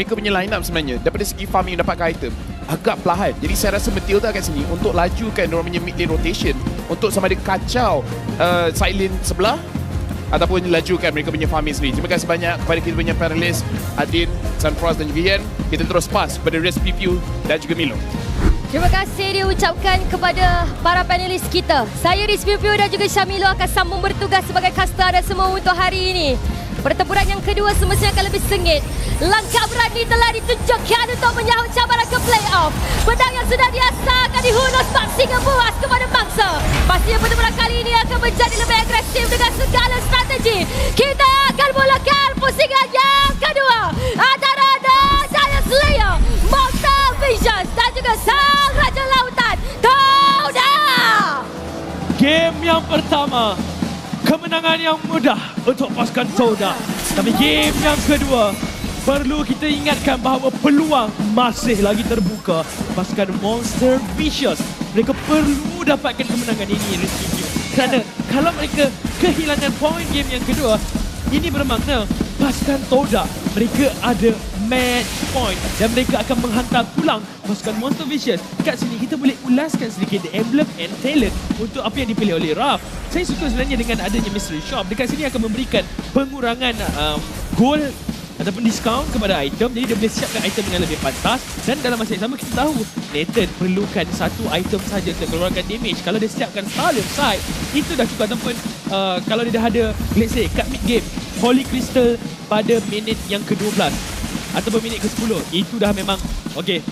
mereka punya line up sebenarnya daripada segi farming dapatkan item agak perlahan. Jadi saya rasa Matilda kat sini untuk lajukan diorang punya mid lane rotation untuk sama ada kacau side lane sebelah ataupun lajukan mereka punya farming sendiri. Terima kasih banyak kepada kita punya panelist Adin, Sunfrost dan juga Ian. Kita terus pass kepada Riz PPU dan juga Milo. Terima kasih diucapkan kepada para panelis kita. Saya Riz PPU dan juga Syamilo akan sambung bertugas sebagai kasta dan semua untuk hari ini. Pertempuran yang kedua semestinya akan lebih sengit. Langkah berani telah ditunjukkan untuk menyahut cabaran ke playoff. Pedang yang sudah diasahkan dihunus sehingga puas kepada bangsa. Pastinya pertempuran kali ini akan menjadi lebih agresif dengan segala strategi. Kita akan mulakan pusingan yang kedua antara The Giant Slayer, Monster Visions dan juga Sang Raja Lautan, Toda. Game yang pertama, kemenangan yang mudah untuk pasukan Toda. Tapi game yang kedua, perlu kita ingatkan bahawa peluang masih lagi terbuka. Pasukan Monster Vicious, mereka perlu dapatkan kemenangan ini, Rizky. Kerana kalau mereka kehilangan poin game yang kedua, ini bermakna pasukan Toda, mereka ada match point dan mereka akan menghantar pulang pasukan Monster Vicious. Kat sini kita boleh ulaskan sedikit the emblem and talent untuk apa yang dipilih oleh Raf. Saya suka sebenarnya dengan adanya mystery shop. Dekat sini akan memberikan pengurangan gold ataupun diskaun kepada item. Jadi dia boleh siapkan item dengan lebih pantas. Dan dalam masa yang sama kita tahu Nathan perlukan satu item saja untuk keluarkan damage. Kalau dia siapkan Stallion side, itu dah cukup. Ataupun kalau dia dah ada, let's say kat mid game Holy Crystal pada minit yang ke-12 ataupun minit ke-10, itu dah memang okey.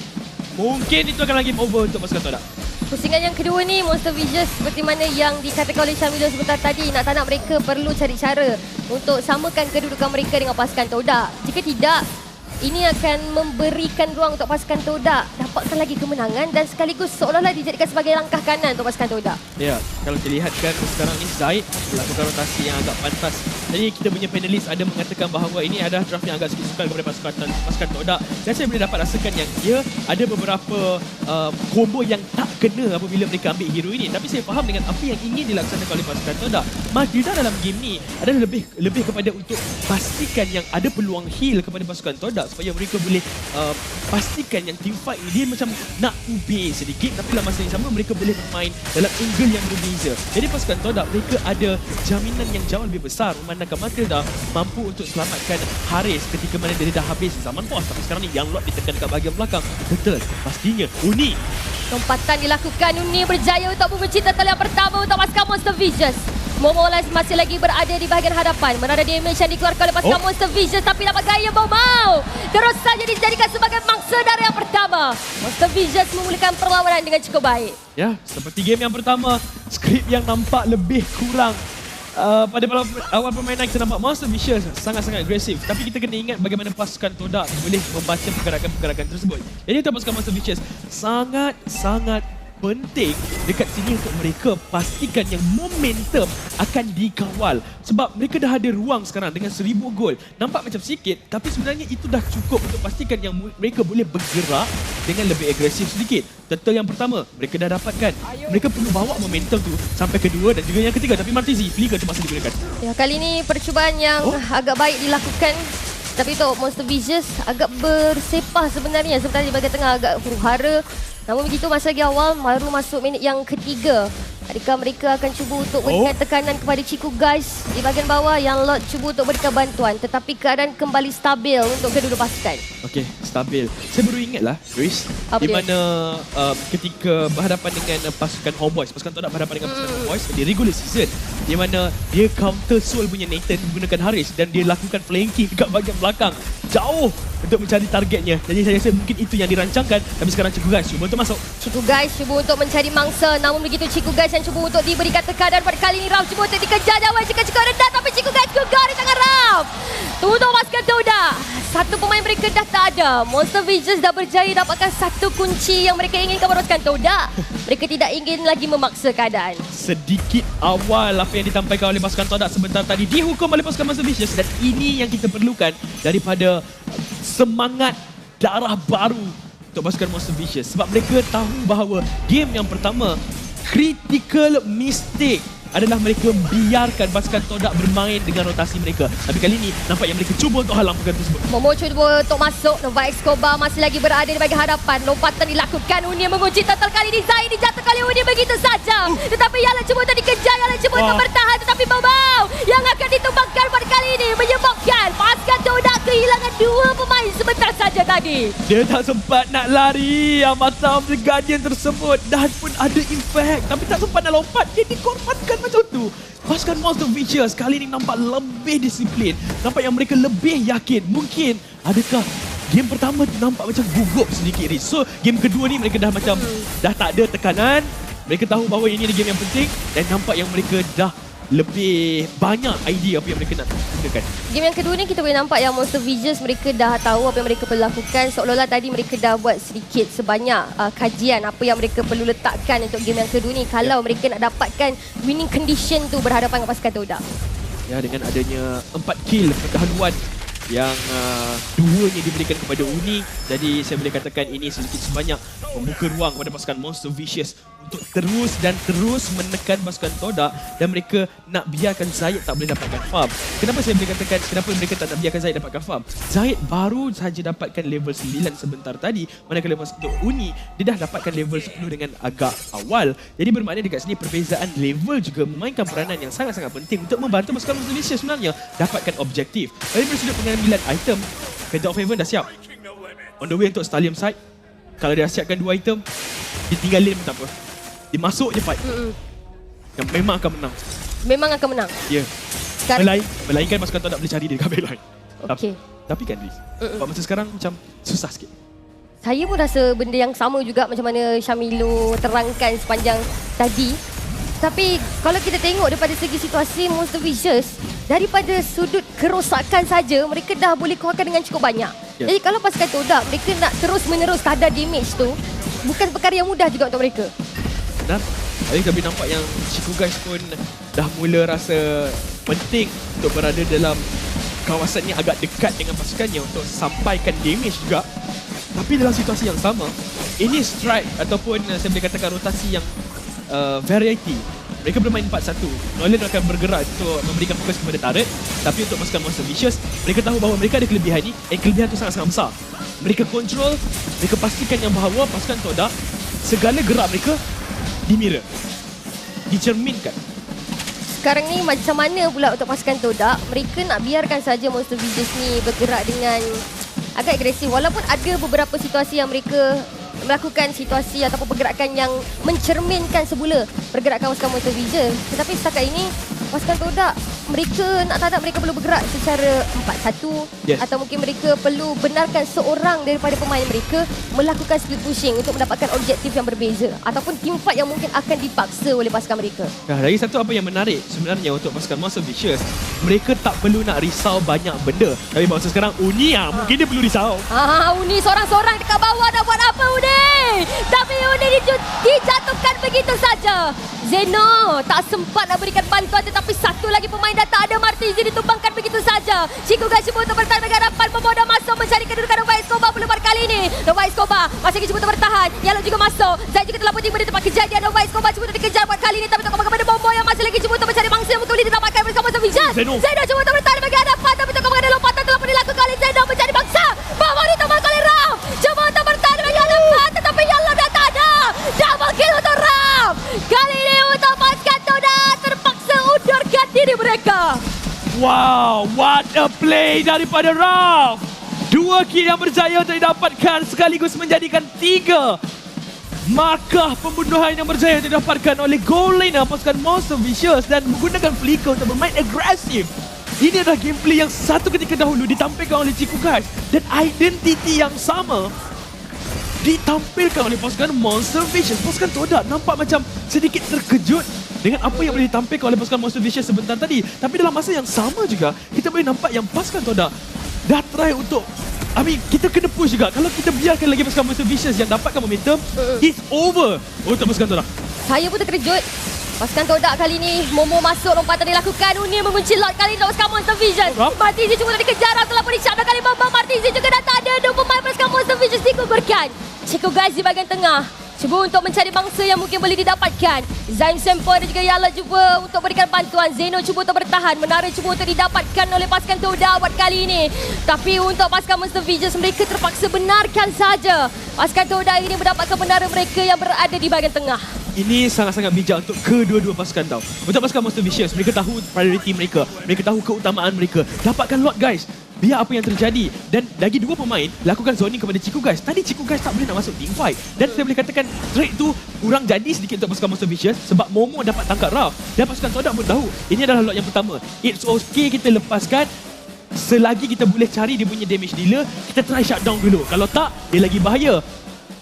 Mungkin itu akan lagi over untuk pasukan Toda. Pusingan yang kedua ni, Monster Vicious seperti mana yang dikatakan oleh Syamilo sebentar tadi, nak tak nak mereka perlu cari cara untuk samakan kedudukan mereka dengan pasukan Toda. Jika tidak, ini akan memberikan ruang untuk pasukan Toda dapatkan lagi kemenangan dan sekaligus seolah-olah dijadikan sebagai langkah kanan untuk pasukan Toda. Ya, kalau dilihatkan sekarang ni Zaid melakukan rotasi yang agak pantas. Jadi kita punya panelis ada mengatakan bahawa ini adalah draft yang agak sikit sukar kepada pasukan Toda. Dan saya boleh dapat rasakan yang dia ada beberapa combo yang tak kena apabila mereka ambil hero ini. Tapi saya faham dengan apa yang ingin dilaksanakan oleh pasukan Toda. Matilda dalam game ni adalah lebih kepada untuk pastikan yang ada peluang heal kepada pasukan Toda supaya mereka boleh pastikan yang team fight ni dia macam nak ubih sedikit, tapi dalam masa yang sama mereka boleh bermain dalam angle yang berbeza. Jadi pasukan Toda mereka ada jaminan yang jauh lebih besar memandangkan Matilda mampu untuk selamatkan Haris ketika mana dia dah habis zaman pos. Tapi sekarang ni Young Lord ditekan dekat bahagian belakang. Betul, pastinya Uni. Lompatan dilakukan, Uni berjaya untuk mengunci turtle yang pertama untuk pasukan Monster Vicious. Momolas masih lagi berada di bahagian hadapan. Mana ada damage yang dikeluarkan oleh pasukan Monster Vicious, tapi dapat gaya Momau terus saja dijadikan sebagai mangsa darah yang pertama. Monster Vicious memulakan perlawanan dengan cukup baik. Ya, seperti game yang pertama, skrip yang nampak lebih kurang. Pada awal permainan kita nampak Monster Vicious sangat-sangat agresif. Tapi kita kena ingat bagaimana pasukan Toda boleh membaca pergerakan-pergerakan tersebut. Jadi untuk pasukan Monster Vicious sangat-sangat penting dekat sini untuk mereka pastikan yang momentum akan dikawal. Sebab mereka dah ada ruang sekarang dengan 1000 gol. Nampak macam sikit, tapi sebenarnya itu dah cukup untuk pastikan yang mereka boleh bergerak dengan lebih agresif sedikit. Turtle yang pertama, mereka dah dapatkan. Mereka perlu bawa momentum tu sampai kedua dan juga yang ketiga. Tapi Martizi, Flicker tu masih digunakan. Ya, kali ini percubaan yang agak baik dilakukan. Tapi untuk Monster Vicious agak bersepah sebenarnya. Sebenarnya di bahagian tengah agak huru-hara. Namun begitu masa lagi awal, baru masuk minit yang ketiga. Adakah mereka akan cuba untuk berikan tekanan kepada Chiku guys di bahagian bawah? Yang Lord cuba untuk berikan bantuan. Tetapi keadaan kembali stabil untuk kedua pasukan. Okey, stabil. Saya baru ingatlah, Chris, di mana ketika berhadapan dengan pasukan Homeboys, pasukan Toda berhadapan dengan pasukan Homeboys di regular season, di mana dia counter soul punya Nathan menggunakan Haris dan dia lakukan flanking dekat bahagian belakang jauh untuk mencari targetnya. Jadi saya rasa mungkin itu yang dirancangkan. Tapi sekarang Chiku guys cuba untuk masuk. Chiku guys cuba untuk mencari mangsa. Namun begitu Chiku guys yang cuba untuk diberikan tekanan. Pada kali ini Rauf cuba untuk dikejar jauh jika Chiku rendah. Tapi Chiku guys gugar di tangan Rauf. Untuk pasukan Toda, satu pemain mereka dah tak ada. Monster Vicious dah berjaya dapatkan satu kunci yang mereka inginkan pada pasukan Toda. Mereka tidak ingin lagi memaksa keadaan. Sedikit awal apa yang ditampaikan oleh pasukan Toda sebentar tadi dihukum oleh pasukan Monster Vicious, dan ini yang kita perlukan daripada semangat darah baru untuk pasukan Monster Vicious. Sebab mereka tahu bahawa game yang pertama critical mistake adalah mereka biarkan pasukan Todak bermain dengan rotasi mereka. Tapi kali ini nampak yang mereka cuba untuk halang perkara tersebut. Momo cuba untuk masuk. Nova Escobar masih lagi berada di bahagian hadapan. Lompatan dilakukan. Uni mengunci total kali ini. Zaid dijatuh kali Uni begitu saja. Tetapi Yalan cuba untuk dikejar. Yalan cuba untuk bertahan. Tetapi Bau yang akan ditumbangkan pada kali ini menyebabkan pasukan Todak kehilangan 2 pemain sebentar saja tadi. Dia tak sempat nak lari. Mata The Guardian tersebut dan pun ada impact. Tapi tak sempat nak lompat. Dia dikorbankan macam tu. Pasukan Monster Vicious kali ini nampak lebih disiplin. Nampak yang mereka lebih yakin. Mungkin adakah game pertama tu nampak macam gugup sedikit. So game kedua ni mereka dah macam dah tak ada tekanan. Mereka tahu bahawa ini adalah game yang penting. Dan nampak yang mereka dah lebih banyak idea apa yang mereka nak gunakan. Game yang kedua ni kita boleh nampak yang Monster Vicious mereka dah tahu apa yang mereka perlu lakukan. Seolah-olah tadi mereka dah buat sedikit sebanyak kajian apa yang mereka perlu letakkan untuk game yang kedua ni kalau mereka nak dapatkan winning condition tu berhadapan dengan pasukan Todak. Ya, dengan adanya 4 kill pendahuluan yang duanya diberikan kepada Uni. Jadi saya boleh katakan ini sedikit sebanyak membuka ruang kepada pasukan Monster Vicious untuk terus dan terus menekan pasukan Todak dan mereka nak biarkan Zaid tak boleh dapatkan farm. Kenapa saya boleh katakan kenapa mereka tak nak biarkan Zaid dapatkan farm? Zaid baru saja dapatkan level 9 sebentar tadi, manakala untuk Uni dia dah dapatkan level 10 dengan agak awal. Jadi bermakna dekat sini perbezaan level juga memainkan peranan yang sangat-sangat penting untuk membantu pasukan Monster Vicious sebenarnya dapatkan objektif. Dari sudut pengambilan item, Phantom of Heaven dah siap. On the way untuk Stallium side. Kalau dia dah siapkan 2 item, dia tinggal lane pun tak apa. Dia masuk je fight. Yang memang akan menang. Memang akan menang. Ya. Yeah. Melainkan pasukan Todak boleh cari dia dekat backline. Okey. Tapi kan Riz, sebab masa sekarang macam susah sikit. Saya pun rasa benda yang sama juga macam mana Syamilo terangkan sepanjang tadi. Tapi kalau kita tengok daripada segi situasi Monster Vicious, daripada sudut kerosakan saja mereka dah boleh keluarkan dengan cukup banyak. Yeah. Jadi kalau pasukan Todak mereka nak terus menerus kadar damage tu bukan perkara yang mudah juga untuk mereka. Benar. Tapi nampak yang Chico Guys pun dah mula rasa penting untuk berada dalam kawasan ni agak dekat dengan pasukannya untuk sampaikan damage juga. Tapi dalam situasi yang sama, ini strike ataupun saya boleh katakan rotasi yang variety. Mereka bermain 4-1. Nolan akan bergerak untuk memberikan fokus kepada turret. Tapi untuk pasukan Monster Vicious, mereka tahu bahawa mereka ada kelebihan ni. Kelebihan tu sangat-sangat besar. Mereka control, mereka pastikan yang bahawa pasukan Todak, segala gerak mereka dimirror, dicerminkan. Sekarang ni macam mana pula untuk pasukan Todak? Mereka nak biarkan saja Monster Vicious ni bergerak dengan agak agresif. Walaupun ada beberapa situasi yang mereka melakukan situasi ataupun pergerakan yang mencerminkan semula pergerakan pasukan Monster Vicious. Tetapi setakat ini pasukan Todak mereka nak tak nak mereka perlu bergerak secara 4-1 atau mungkin mereka perlu benarkan seorang daripada pemain mereka melakukan split pushing untuk mendapatkan objektif yang berbeza ataupun team fight yang mungkin akan dipaksa oleh pasukan mereka. Nah, lagi satu apa yang menarik sebenarnya untuk pasukan Monster Vicious, mereka tak perlu nak risau banyak benda. Tapi masa sekarang Uni mungkin dia perlu risau. Uni seorang-seorang dekat bawah nak buat apa Uni? Tapi Uni dijatuhkan begitu saja. Zeno tak sempat nak berikan bantuan tetapi satu lagi pemain dah tak ada. Martizi ditumbangkan begitu saja. Chico Guys cuba untuk bertahan bagi hadapan. Momo dah masuk mencari kedudukan Nova Escobar pula pada kali ini. Nova Escobar masih lagi cuba untuk bertahan. Yalo juga masuk. Zaid juga telah tiba di tempat kejadian. Nova Escobar cuba untuk dikejar buat kali ini tapi tengok kepada Momo yang masih lagi cuba untuk mencari mangsa yang boleh didapatkan bersama Monster Vicious. Zeno cuba untuk bertahan bagi hadapan tapi tengok kepada lompatan telah pun dilakukan oleh Zeno mencari mangsa. Momo ditumbangkan oleh Ram. Cuba untuk bertahan bagi hadapan tetapi Yalo dah tak ada. Double kill untuk Ram. Kali ini untuk pasukan Todak terpaksa undurkan diri mereka. Wow, what a play daripada Ralph. 2 kill yang berjaya untuk didapatkan sekaligus menjadikan 3 markah pembunuhan yang berjaya didapatkan oleh goal laner pasukan Monster Vicious dan menggunakan flicker untuk bermain agresif. Ini adalah gameplay yang satu ketika dahulu ditampilkan oleh Chico Guys dan identiti yang sama ditampilkan oleh pasukan Monster Vicious. Pasukan Todak nampak macam sedikit terkejut dengan apa yang boleh ditampilkan oleh pasukan Monster Vicious sebentar tadi. Tapi dalam masa yang sama juga, kita boleh nampak yang pasukan Todak dah try untuk kita kena push juga. Kalau kita biarkan lagi pasukan Monster Vicious yang dapatkan momentum, it's over untuk pasukan Todak. Saya pun terkejut. Pasukan Todak kali ini, Momo masuk, lompatan dilakukan. Uni mengunci lot kali ini untuk pasukan Monster Vicious. Martizi juga dah dikejar, telah pun dicap kali Bambang. Martizi juga dah tak ada. 2 pemain pasukan Monster Vicious digugurkan. Chico Guys di bahagian tengah. Cuba untuk mencari bangsa yang mungkin boleh didapatkan. Zaim Sempoi dan juga Yala cuba untuk berikan bantuan. Zeno cuba untuk bertahan. Menara cuba untuk didapatkan oleh pasukan Toda buat kali ini. Tapi untuk pasukan Monster Vicious, mereka terpaksa benarkan saja. Pasukan Toda ini mendapatkan menara mereka yang berada di bahagian tengah. Ini sangat-sangat bijak untuk kedua-dua pasukan tau. Untuk pasukan Monster Vicious, mereka tahu priority mereka. Mereka tahu keutamaan mereka. Dapatkan lot guys. Biar apa yang terjadi. Dan lagi dua pemain lakukan zoning kepada Chico Guys. Tadi Chico Guys tak boleh nak masuk team fight. Dan saya boleh katakan trade tu kurang jadi sedikit untuk pasukan Monster Vicious. Sebab Momo dapat tangkap Ralph. Dan pasukan Todak pun tahu. Ini adalah lot yang pertama. It's okay kita lepaskan. Selagi kita boleh cari dia punya damage dealer, kita try shutdown dulu. Kalau tak, dia lagi bahaya.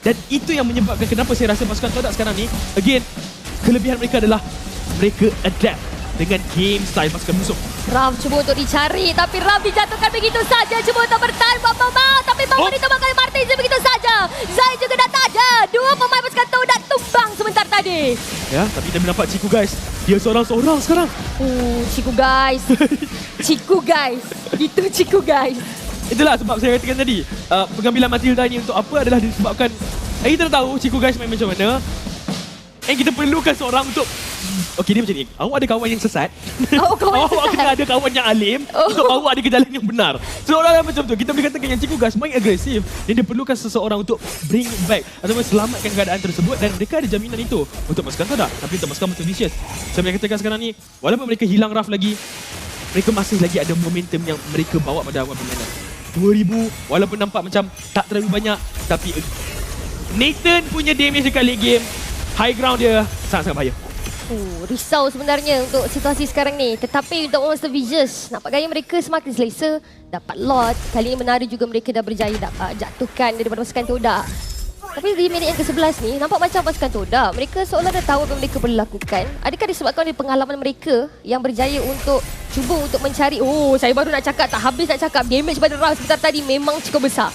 Dan itu yang menyebabkan kenapa saya rasa pasukan Todak sekarang ni, again, kelebihan mereka adalah mereka adapt dengan game style pasukan musuh. Ralph cuba untuk dicari, tapi Ralph dijatuhkan begitu saja. Cuba untuk bertahan buat Mau, tapi Mau ditembak oleh Martin begitu saja. Zai juga dah tak ada. Dua pemain pasukan Todak tumbang sebentar tadi. Ya, tapi kita nampak Chico Guys. Dia seorang-seorang sekarang. Ciku guys. Ciku guys. Itu Ciku guys. Itulah sebab saya katakan tadi, pengambilan Matilda ni untuk apa adalah disebabkan kita dah tahu Chico Guys main macam mana. And kita perlukan seorang untuk okey, dia macam ni. Awak ada kawan yang sesat. Awak kena ada kawan yang alim untuk bawa dia ke jalan yang benar. Seorang macam tu. Kita boleh katakan yang Chico Guys main agresif. Dan dia perlukan seseorang untuk bring back ataupun selamatkan keadaan tersebut. Dan mereka ada jaminan itu untuk pasukan Todak. Tapi untuk pasukan Monster Vicious, saya boleh katakan sekarang ni, walaupun mereka hilang Ralph lagi, mereka masih lagi ada momentum yang mereka bawa pada awal permainan. 2000, walaupun nampak macam tak terlalu banyak, tapi Nathan punya damage dekat late game, high ground dia sangat-sangat bahaya. Risau sebenarnya untuk situasi sekarang ni. Tetapi untuk Monster Vicious, nampak gaya mereka semakin selesa. Dapat lot. Kali ini menara juga mereka dah berjaya jatuhkan daripada pasukan Todak. Tapi di minit yang ke-11 ni, nampak macam pasukan Todak, mereka seolah dah tahu apa yang mereka perlu lakukan. Adakah disebabkan oleh pengalaman mereka yang berjaya untuk cuba untuk mencari. Saya baru nak cakap, tak habis nak cakap. Damage pada Ralph sebentar tadi memang cukup besar.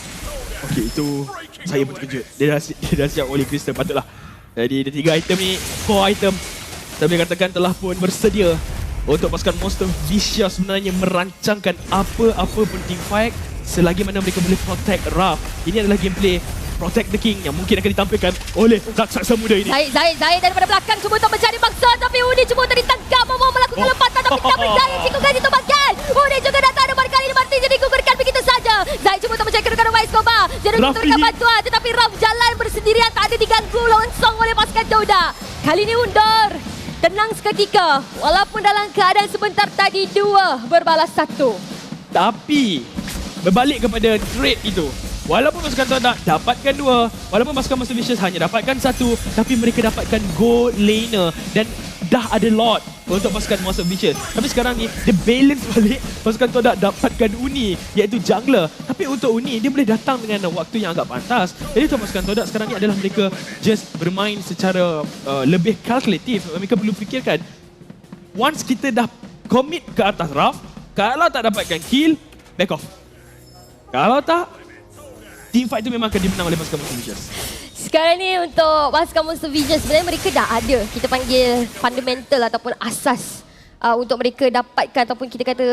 Okey, itu saya pun terkejut. Dia dah siap oleh Crystal, patutlah. Jadi dia 3 item ni, core item, saya boleh katakan telah pun bersedia untuk pasukan Monster Vicious sebenarnya merancangkan apa-apa pun team fight selagi mana mereka boleh protect Ralph. Ini adalah gameplay Protect the King yang mungkin akan ditampilkan oleh raksasa muda ini. Zaid daripada belakang cuba untuk mencari bangsa, tapi Udi cuba untuk ditangkap. Mau melakukan lompatan tapi tak berjaya. Chico Guys ditumbangkan. Udi juga datang ada kali ini, Martin jadi gugurkan begitu saja. Zaid cuba untuk mencari kedudukan Wise Koba. Jadi untuk memberikan bantuan, tetapi Ralph jalan bersendirian, tak ada diganggu longsong oleh pasukan Todak. Kali ini Undor tenang seketika, walaupun dalam keadaan sebentar tadi 2 berbalas 1. Tapi berbalik kepada trade itu, walaupun pasukan Todak dapatkan 2, walaupun pasukan Monster Vicious hanya dapatkan 1, tapi mereka dapatkan gold laner dan dah ada lot untuk pasukan Monster Vicious. Tapi sekarang ni dia balance balik, pasukan Todak dapatkan Uni iaitu jungler. Tapi untuk Uni dia boleh datang dengan waktu yang agak pantas. Jadi untuk pasukan Todak sekarang ni adalah mereka just bermain secara lebih kalkulatif. Mereka perlu fikirkan, once kita dah commit ke atas Ralph, kalau tak dapatkan kill, back off. Kalau tak, team fight tu memang akan dimenang oleh pasukan Monster Vicious. Sekarang ni untuk pasukan Monster Vicious, sebenarnya mereka dah ada, kita panggil fundamental ataupun asas untuk mereka dapatkan ataupun kita kata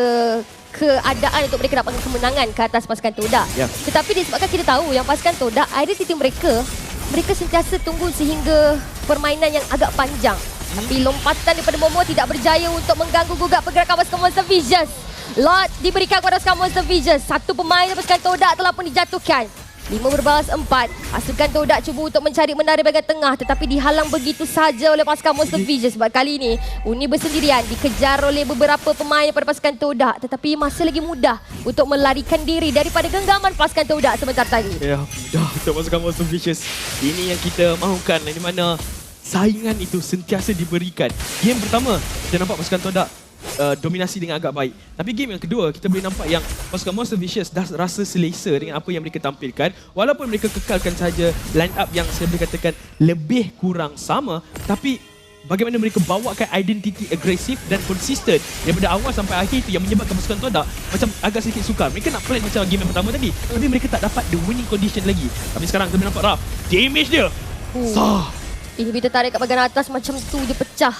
keadaan untuk mereka dapatkan kemenangan ke atas pasukan Todak. Tetapi disebabkan kita tahu yang pasukan Todak, identiti mereka sentiasa tunggu sehingga permainan yang agak panjang. Tapi lompatan daripada Momo tidak berjaya untuk mengganggu gugat pergerakan pasukan Monster Vicious. Lot diberikan kepada pasukan Monster Vicious. Satu pemain pasukan Todak telah pun dijatuhkan. 5 berbalas 4. Pasukan Todak cuba untuk mencari menara bahagian tengah, tetapi dihalang begitu saja oleh pasukan Monster Vicious. Sebab kali ini Uni bersendirian, dikejar oleh beberapa pemain daripada pasukan Todak, tetapi masih lagi mudah untuk melarikan diri daripada genggaman pasukan Todak sebentar tadi. Ya, mudah untuk pasukan Monster Vicious. Ini yang kita mahukan, di mana saingan itu sentiasa diberikan. Game pertama kita nampak pasukan Todak dominasi dengan agak baik. Tapi game yang kedua, kita boleh nampak yang pasukan Monster Vicious dah rasa selesa dengan apa yang mereka tampilkan. Walaupun mereka kekalkan saja line up yang saya boleh katakan lebih kurang sama, tapi bagaimana mereka bawakan identiti agresif dan konsisten daripada awal sampai akhir itu yang menyebabkan pasukan Todak macam agak sedikit sukar. Mereka nak plan macam game yang pertama tadi, tapi mereka tak dapat the winning condition lagi. Tapi sekarang kita boleh nampak Ralph, damage dia Ini kita tarik kat bahagian atas macam tu, dia pecah.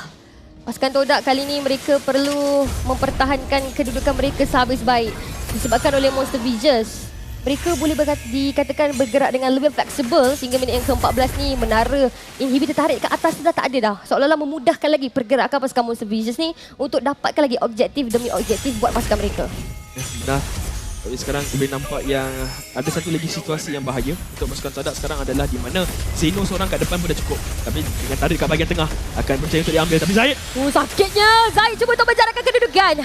Pasukan Todak kali ini mereka perlu mempertahankan kedudukan mereka sehabis baik. Disebabkan oleh Monster Vicious, mereka boleh dikatakan bergerak dengan lebih fleksibel sehingga minit yang ke-14 ni menara inhibitor tarik ke atas dah tak ada dah. Seolah-olah memudahkan lagi pergerakan pasukan Monster Vicious ni untuk dapatkan lagi objektif demi objektif buat pasukan mereka. Dah. Tapi sekarang kita boleh nampak yang ada satu lagi situasi yang bahaya untuk pasukan Todak sekarang adalah di mana Zeno seorang kat depan pun dah cukup. Tapi dengan tarik kat bahagian tengah akan percaya untuk diambil. Tapi Zaid! Sakitnya! Zaid cuba untuk menjarakan kedudukan.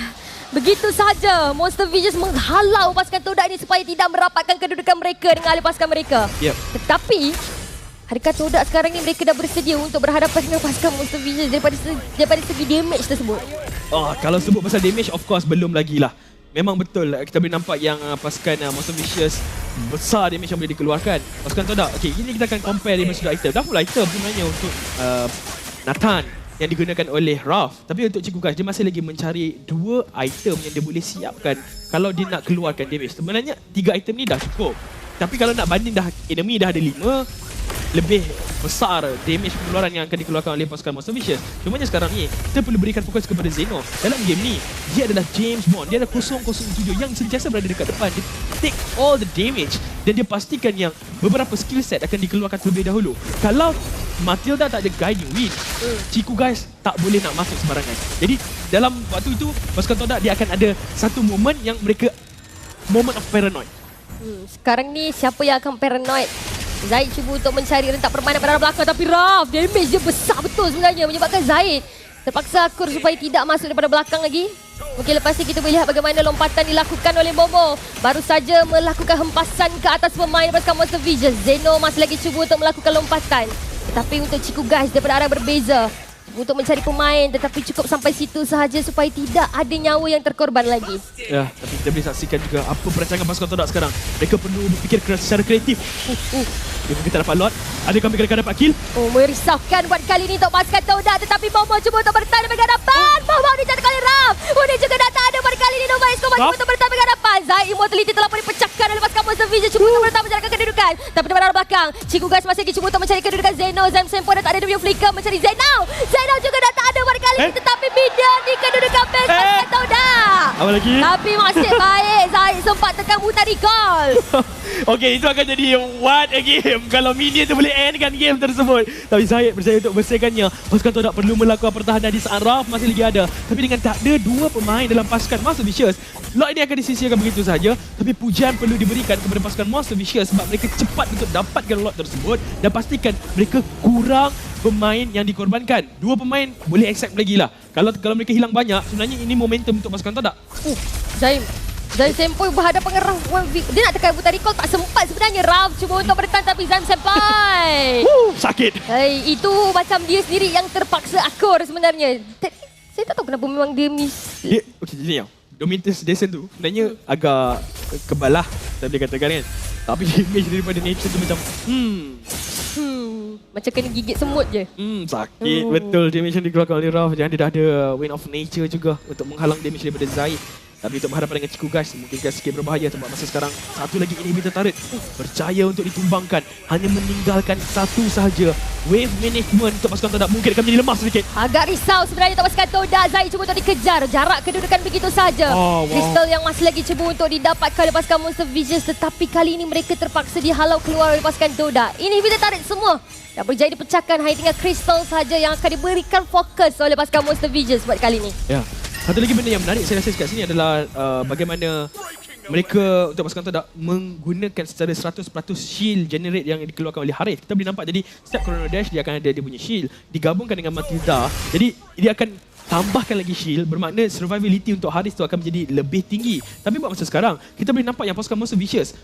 Begitu sahaja Monster Vicious menghalau pasukan Todak ini supaya tidak merapatkan kedudukan mereka dengan ahli pasukan mereka. Yep. Tetapi adakah Todak sekarang ni mereka dah bersedia untuk berhadapan dengan pasukan Monster Vicious daripada segi damage tersebut? Kalau sebut pasal damage, of course belum lagi lah. Memang betul kita boleh nampak yang pasukan Monster Vicious besar damage yang boleh dikeluarkan. Pasukan Todak, okay, ini kita akan compare damage sudah item. Dah full item sebenarnya untuk Nathan yang digunakan oleh Ralph. Tapi untuk Cikgu Guys, dia masih lagi mencari 2 item yang dia boleh siapkan kalau dia nak keluarkan damage. Sebenarnya 3 item ni dah cukup. Tapi kalau nak banding dah enemy dah ada 5, lebih besar damage pengeluaran yang akan dikeluarkan oleh pasukan Monster Vicious. Cumanya sekarang ni, kita perlu berikan fokus kepada Zeno. Dalam game ni, dia adalah James Bond. Dia adalah 007 yang sentiasa berada dekat depan. Dia take all the damage dan dia pastikan yang beberapa skill set akan dikeluarkan terlebih dahulu. Kalau Matilda tak ada guiding wind, Cikgu Guys tak boleh nak masuk sembarangan. Jadi dalam waktu itu, pasukan Todak dia akan ada satu moment yang mereka moment of paranoid. Sekarang ni siapa yang akan paranoid? Zaid cuba untuk mencari rentak permainan pada belakang, tapi Ralph damage dia besar betul sebenarnya menyebabkan Zaid terpaksa akur supaya tidak masuk daripada belakang lagi. Okey, lepas ni kita boleh lihat bagaimana lompatan dilakukan oleh Momo. Baru saja melakukan hempasan ke atas pemain pasukan Monster Vicious. Zeno masih lagi cuba untuk melakukan lompatan. Tetapi untuk Cikgu Guys daripada arah berbeza, untuk mencari pemain tetapi cukup sampai situ sahaja supaya tidak ada nyawa yang terkorban lagi. Ya, tapi kita boleh saksikan juga apa perancangan pasukan Todak sekarang. Mereka perlu berfikir secara kreatif. Dia mungkin tak dapat lot. Adakah mereka akan dapat kill? Merisaukan buat kali ini untuk pasukan Todak, tetapi Momo cuba untuk bertahan dengan hadapan. Momo dijatuhkan oleh Ralph. Dia juga dah tak ada buat kali ini. Nova Esco cuba untuk bertahan dengan hadapan. Zaid immortality telah pun dipecahkan oleh pasukan Monster Vicious. Cuba untuk bertahan menjalankan kedudukan. Tapi di arah belakang, Cikgu Guys masih lagi cuba untuk mencari kedudukan Zeno. Zam Sempo dah tak ada, dia punya flicker mencari Zeno. Zeno juga dah tak ada buat kali ini, tetapi bidang di kedudukan base pasukan Todak. Apa lagi? Tapi masih baik. Zaid sempat tekan butang recall. Okey, itu akan jadi what a game kalau minion tu boleh endkan game tersebut. Tapi Zaid berjaya untuk bersihkannya. Pasukan Todak perlu melakukan pertahanan di saat Ralph masih lagi ada. Tapi dengan tak ada 2 pemain dalam pasukan Monster Vicious, lot ini akan disisihkan begitu saja. Tapi pujian perlu diberikan kepada pasukan Monster Vicious sebab mereka cepat untuk dapatkan lot tersebut dan pastikan mereka kurang pemain yang dikorbankan. 2 pemain boleh accept lagi lah. Kalau mereka hilang banyak, sebenarnya ini momentum untuk pasukan Todak. Zaid Sempo berhadapan dengan Ralph. Dia nak tekan butang recall, tak sempat sebenarnya. Ralph cuba untuk bertahan tapi Zaid Senpai. Sakit. Itu macam dia sendiri yang terpaksa akur sebenarnya. Saya tak tahu kenapa memang dia miss. Okey, jadi yang Dominus Descent tu sebenarnya agak kebal lah, saya boleh katakan kan. Tapi damage daripada nature tu macam macam kena gigit semut je. Sakit betul damage yang dikeluarkan oleh Ralph. Jangan dia dah ada Wind of Nature juga untuk menghalang damage daripada Zaid. Tapi untuk berhadapan dengan Cikgu Guys, mungkin sikit berbahaya sebab masa sekarang satu lagi inhibitor turret berjaya untuk ditumbangkan. Hanya meninggalkan satu sahaja. Wave management untuk pasukan Todak mungkin akan menjadi lemah sedikit. Agak risau sebenarnya untuk pasukan Todak. Zaid cuba untuk dikejar. Jarak kedudukan begitu saja. Crystal yang masih lagi cuba untuk didapatkan oleh pasukan Monster Vicious. Tetapi kali ini mereka terpaksa dihalau keluar oleh pasukan Todak. Inhibitor turret semua dah berjaya dipecahkan. Hanya tinggal Crystal sahaja yang akan diberikan fokus oleh pasukan Monster Vicious buat kali ini. Ya. Satu lagi benda yang menarik saya rasa kat sini adalah bagaimana mereka untuk pasukan Todak menggunakan secara 100% shield generate yang dikeluarkan oleh Harith. Kita boleh nampak jadi setiap Chrono Dash dia akan ada dia punya shield digabungkan dengan Matilda. Jadi dia akan tambahkan lagi shield, bermakna survivability untuk Harith tu akan menjadi lebih tinggi. Tapi buat masa sekarang kita boleh nampak yang pasukan Monster Vicious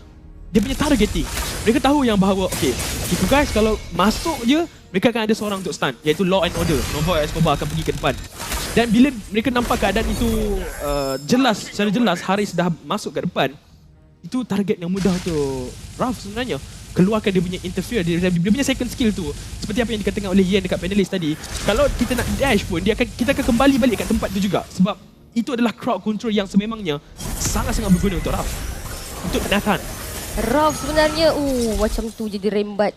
dia punya targeting. Mereka tahu yang bahawa okey, Cikgu Guys kalau masuk je mereka akan ada seorang untuk stun, iaitu Law and Order. Nova Escobar akan pergi ke depan. Dan bila mereka nampak keadaan itu secara jelas Haris dah masuk ke depan, itu target yang mudah untuk Ralph sebenarnya. Keluarkan dia punya interfere, dia punya second skill tu. Seperti apa yang dikatakan oleh Ian dekat panelist tadi. Kalau kita nak dash pun, kita akan kembali balik kat tempat tu juga. Sebab itu adalah crowd control yang sememangnya sangat-sangat berguna untuk Ralph. Untuk Nathan. Ralph sebenarnya, macam tu je dia rembat.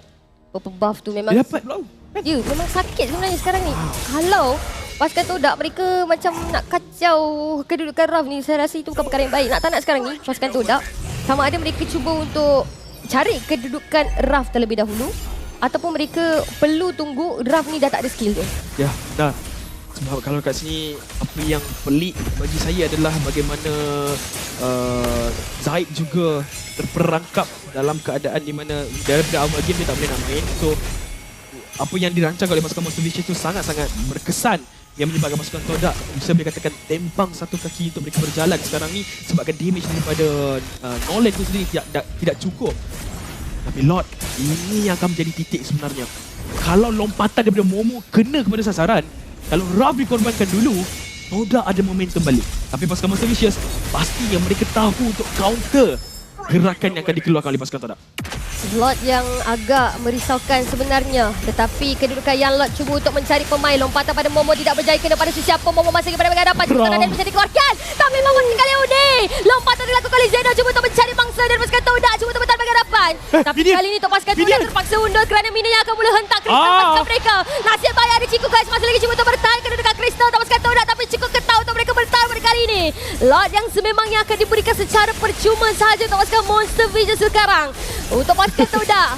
Buff tu memang... Dia dapat pula. Ya, memang sakit sebenarnya sekarang ni. Kalau pasukan Todak mereka macam nak kacau kedudukan Ralph ni, saya rasa itu bukan perkara yang baik. Nak tak nak sekarang ni pasukan Todak Sama ada mereka cuba untuk cari kedudukan Raf terlebih dahulu ataupun mereka perlu tunggu Raf ni dah tak ada skill dia. Ya, benar. Sebab kalau kat sini apa yang pelik bagi saya adalah bagaimana Zaid juga terperangkap dalam keadaan di mana daripada awal game dia tak boleh nak main. So apa yang dirancang oleh pasukan Monster Vicious itu sangat-sangat berkesan, yang menyebabkan pasukan Todak bisa boleh katakan tempang satu kaki untuk mereka berjalan sekarang ni sebabkan damage daripada Nolan itu sendiri tidak cukup. Tapi Lord, ini yang akan menjadi titik sebenarnya. Kalau lompatan daripada Momo kena kepada sasaran, kalau Raf dikorbankan dulu, Todak ada momentum balik. Tapi pasukan Monster Vicious pastinya mereka tahu untuk counter gerakan yang akan dikeluarkan oleh pasukan Todak. Lot yang agak merisaukan sebenarnya, tetapi kedudukan yang Lot cuba untuk mencari pemain. Lompatan pada Momo tidak berjaya kena pada sesiapa. Momo masih pada hadapan. Cuba dan bisa dikeluarkan. Tapi Momo tinggal Leone. Lompatan dilakukan oleh Zeno cuba untuk mencari mangsa dan pasukan Todak cuba untuk bertahan bagi hadapan. Tapi kali ini untuk pasukan Todak terpaksa undur kerana mininya akan mula hentak kristal pasukan mereka. Nasib baik ada Chico guys masih lagi cuba untuk bertahan kedudukan kristal untuk pasukan Todak, tapi Chico ketau untuk mereka bertahan pada kali ini. Lot yang sememangnya akan diberikan secara percuma sahaja untuk pasukan Monster Vicious sekarang. Untuk pasukan Todak,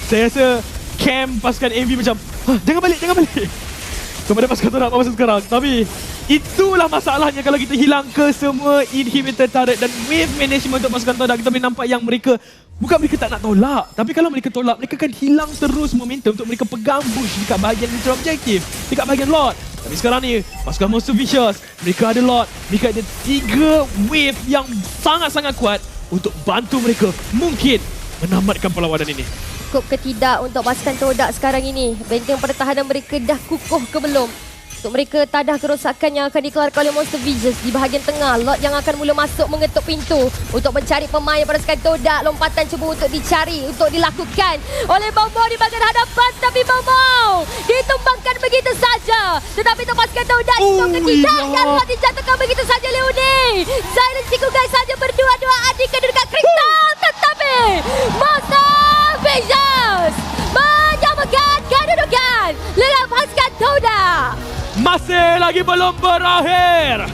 saya rasa camp pasukan MV macam jangan balik kepada pasukan Todak masa sekarang. Tapi itulah masalahnya kalau kita hilang ke semua inhibitor turret dan wave management untuk pasukan Todak. Kita boleh nampak yang mereka bukan mereka tak nak tolak, tapi kalau mereka tolak, mereka akan hilang terus momentum untuk mereka pegang bush dekat bahagian neutral objective, dekat bahagian Lord. Tapi sekarang ni pasukan Monster Vicious, mereka ada Lord, mereka ada 3 wave yang sangat-sangat kuat untuk bantu mereka mungkin menamatkan perlawanan ini. cukup ke tidak untuk pasukan Todak sekarang ini? Benteng pertahanan mereka dah kukuh ke belum? Untuk mereka tadah kerosakan yang akan dikeluarkan oleh Monster Vicious di bahagian tengah. Lot yang akan mula masuk mengetuk pintu untuk mencari pemain pasukan Todak. Lompatan cuba untuk dicari, untuk dilakukan oleh Bobo di bahagian hadapan. Tapi Bobo ditumbangkan begitu saja. Tetapi untuk pasukan Todak cukup ke tidak. Dan Lot dijatuhkan begitu saja Leone. Silent Chico guys saja berdua-duaan di kedudukan kristal. Tetapi Monster Vicious menyamakan kedudukan dengan pasukan Todak. Masih lagi belum berakhir.